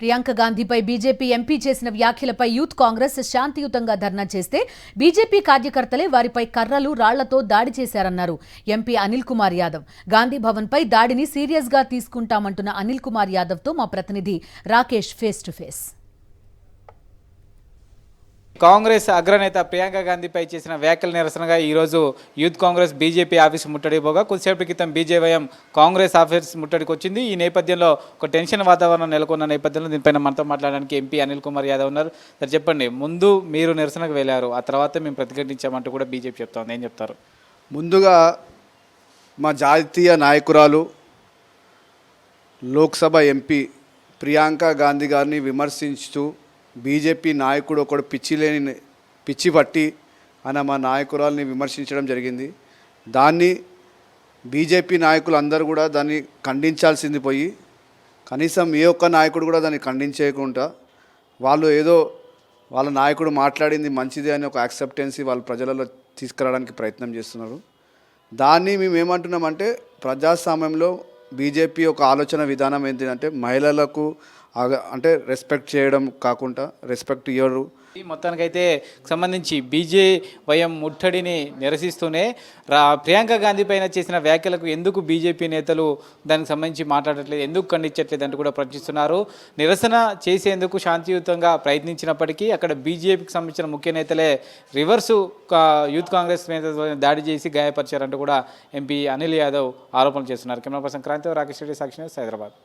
Priyanka గాంధీపై BJP MP చేసిన వ్యాఖ్యలపై youth Congress శాంతియుతంగా ధర్నా చేస్తే బీజేపీ కార్యకర్తలే వారిపై కర్రలు రాళ్లతో దాడి చేశారన్నారు ఎంపీ అనిల్ కుమార్ యాదవ్. గాంధీ భవన్పై దాడిని సీరియస్ గా తీసుకుంటామంటున్న అనిల్ కుమార్ యాదవ్తో మా ప్రతినిధి Rakesh face to face. Congress అగ్రనేత ప్రియాంక గాంధీపై చేసిన వ్యాఖ్యల నిరసనగా ఈరోజు యూత్ కాంగ్రెస్ బీజేపీ ఆఫీసు ముట్టడిపోగా కొద్దిసేపటి క్రితం బీజేవైఎం కాంగ్రెస్ ఆఫీస్ ముట్టడికి వచ్చింది. ఈ నేపథ్యంలో ఒక టెన్షన్ వాతావరణం నెలకొన్న నేపథ్యంలో దీనిపైన మనతో మాట్లాడడానికి ఎంపీ అనిల్ కుమార్ యాదవ్ ఉన్నారు. సార్ చెప్పండి, ముందు మీరు నిరసనకు వెళ్ళారు, ఆ తర్వాత మేము ప్రతిఘటించామంటూ కూడా బీజేపీ చెప్తాం, ఏం చెప్తారు? ముందుగా మా జాతీయ నాయకురాలు లోక్సభ ఎంపీ ప్రియాంక గాంధీ గారిని విమర్శించుతూ బీజేపీ నాయకుడు ఒకడు పిచ్చి పట్టి అని మా నాయకురాల్ని విమర్శించడం జరిగింది. దాన్ని బీజేపీ నాయకులు అందరూ కూడా దాన్ని ఖండించాల్సింది పోయి కనీసం ఏ ఒక్క నాయకుడు కూడా దాన్ని ఖండించేయకుండా వాళ్ళు ఏదో వాళ్ళ నాయకుడు మాట్లాడింది మంచిది అని ఒక యాక్సెప్టెన్సీ వాళ్ళ ప్రజలలో తీసుకురావడానికి ప్రయత్నం చేస్తున్నారు. దాన్ని మేము ఏమంటున్నామంటే ప్రజాస్వామ్యంలో బీజేపీ ఒక ఆలోచన విధానం ఏంటంటే మహిళలకు అంటే రెస్పెక్ట్ చేయడం కాకుండా రెస్పెక్ట్ ఇవ్వరు. మొత్తానికైతే సంబంధించి బీజేవైఎం ముట్టడిని నిరసిస్తూనే ప్రియాంక గాంధీ పైన చేసిన వ్యాఖ్యలకు ఎందుకు బీజేపీ నేతలు దానికి సంబంధించి మాట్లాడట్లేదు, ఎందుకు ఖండించట్లేదు అంటూ కూడా ప్రశ్నిస్తున్నారు. నిరసన చేసేందుకు శాంతియుతంగా ప్రయత్నించినప్పటికీ అక్కడ బీజేపీకి సంబంధించిన ముఖ్య నేతలే రివర్సు యూత్ కాంగ్రెస్ నేతలతో దాడి చేసి గాయపరిచారంటూ కూడా ఎంపీ అనిల్ యాదవ్ ఆరోపణలు చేస్తున్నారు. కెమెరా పర్సన్ క్రాంతి, రాకేష్ రెడ్డి, సాక్షి న్యూస్, హైదరాబాద్.